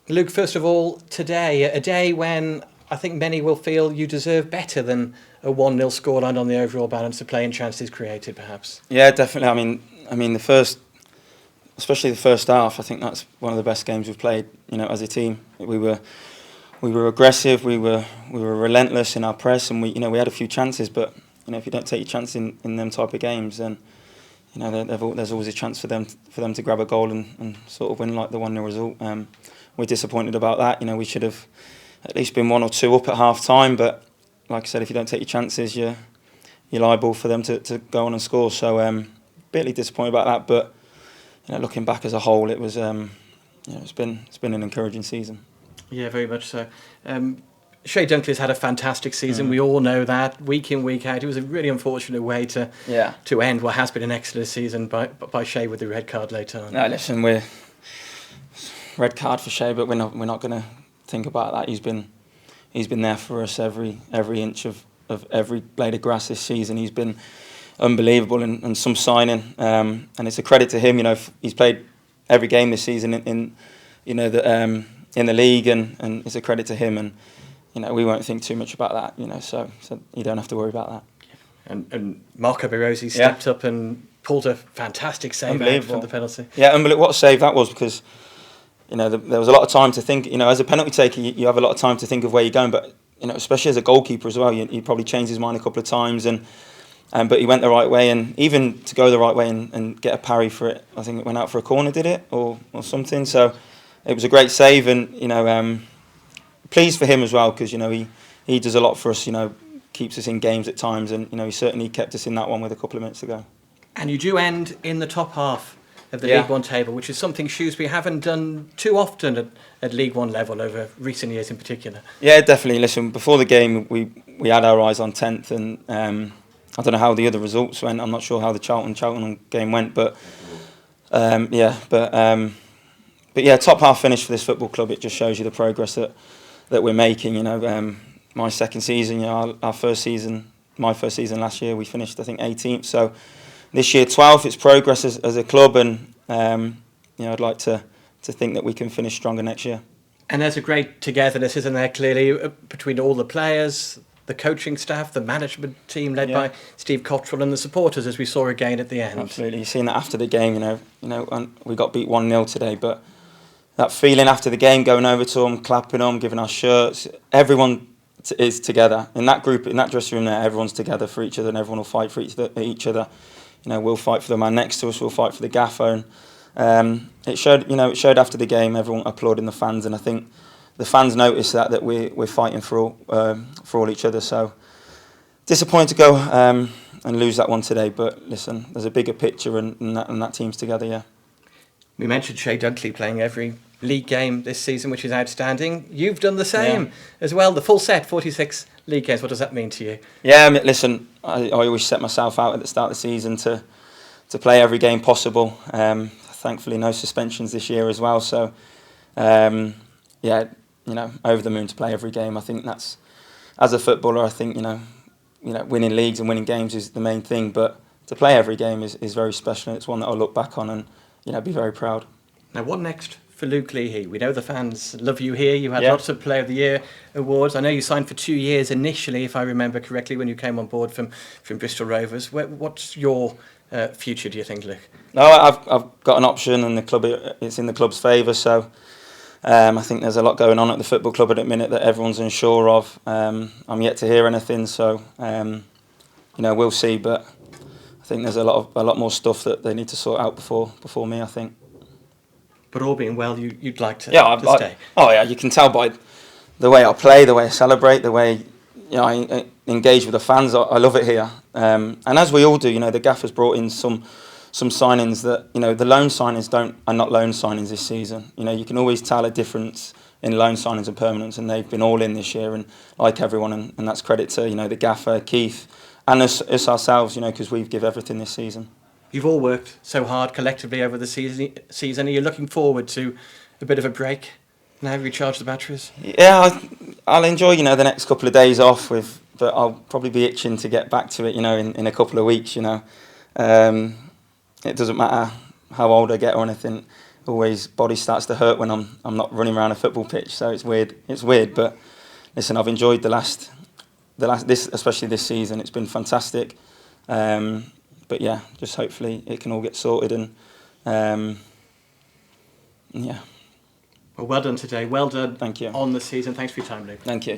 Luke, first of all, today, a day when I think many will feel you deserve better than a 1-0 scoreline on the overall balance of play and chances created, perhaps. Yeah, definitely. I mean, especially the first half. I think that's one of the best games we've played. As a team, we were aggressive. We were relentless in our press, and we had a few chances. But if you don't take your chance in them type of games, then there's always a chance for them to grab a goal and sort of win like the 1-0 result. We're disappointed about that. We should have at least been 1 or 2 up at half time. But like I said, if you don't take your chances, you're liable for them to go on and score. So bitterly disappointed about that. But looking back as a whole, it was it's been an encouraging season. Yeah, very much so. Shea Dunkley's had a fantastic season. We all know that, week in, week out. It was a really unfortunate way to end what has been an excellent season by Shea with the red card later on. No, listen, we're red card for Shea, but we're not going to think about that. He's been there for us every inch of every blade of grass this season. He's been unbelievable and some signing, and it's a credit to him. He's played every game this season in the league, and it's a credit to him. And we won't think too much about that. So you don't have to worry about that. And Marco Birosi stepped up and pulled a fantastic save out from the penalty. Yeah, unbelievable. What a save that was, because there was a lot of time to think. As a penalty taker, you have a lot of time to think of where you're going, but especially as a goalkeeper as well, he probably changed his mind a couple of times, but he went the right way, and even to go the right way and get a parry for it, I think it went out for a corner, did it, or something? So it was a great save, and pleased for him as well, because he does a lot for us. Keeps us in games at times, and he certainly kept us in that one with a couple of minutes to go. And you do end in the top half of the League One table, which is something Shrewsbury haven't done too often at League One level over recent years in particular. Yeah, definitely. Listen, before the game, we had our eyes on 10th, and I don't know how the other results went. I'm not sure how the Cheltenham game went, but top half finish for this football club. It just shows you the progress that we're making. My second season, our first season, my first season last year, we finished I think 18th. So this year 12th. It's progress as a club, and I'd like to think that we can finish stronger next year. And there's a great togetherness, isn't there? Clearly between all the players, the coaching staff, the management team led by Steve Cottrell, and the supporters, as we saw again at the end. Absolutely, you've seen that after the game. And we got beat 1-0 today, but that feeling after the game, going over to them, clapping them, giving our shirts, everyone is together in that group, in that dressing room there. Everyone's together for each other, and everyone will fight for each other. We'll fight for the man next to us. We'll fight for the gaffer. And it showed after the game. Everyone applauding the fans, and I think the fans noticed that we're fighting for all each other. So disappointed to go and lose that one today. But listen, there's a bigger picture, and that team's together. Yeah. We mentioned Shea Dunkley playing every league game this season, which is outstanding. You've done the same as well. The full set, 46 league games. What does that mean to you? Yeah, listen, I always set myself out at the start of the season to play every game possible. Thankfully, no suspensions this year as well. So, over the moon to play every game. I think that's, as a footballer, I think winning leagues and winning games is the main thing. But to play every game is very special. It's one that I'll look back on and be very proud. Now, what next for Luke Leahy? We know the fans love you here. You had lots of Player of the Year awards. I know you signed for 2 years initially, if I remember correctly, when you came on board from Bristol Rovers. What's your future, do you think, Luke? No, I've got an option, and it's in the club's favour. So I think there's a lot going on at the football club at the minute that everyone's unsure of. I'm yet to hear anything, so we'll see. But I think there's a lot more stuff that they need to sort out before me, I think. But all being well, you'd like to stay? You can tell by the way I play, the way I celebrate, the way I engage with the fans. I love it here, and as we all do. The gaffer's brought in some signings that the loan signings are not loan signings this season. You can always tell a difference in loan signings and permanents, and they've been all in this year, and like everyone, and that's credit to the gaffer, Keith, and us ourselves. Because we've give everything this season. You've all worked so hard collectively over the season. Are you looking forward to a bit of a break now, recharge the batteries? Yeah, I'll enjoy the next couple of days off but I'll probably be itching to get back to it. In a couple of weeks. It doesn't matter how old I get or anything. always body starts to hurt when I'm not running around a football pitch. So it's weird. It's weird, but listen, I've enjoyed especially this season. It's been fantastic. But yeah, just hopefully it can all get sorted and yeah. Well done today. Well done. Thank you. On the season. Thanks for your time, Luke. Thank you.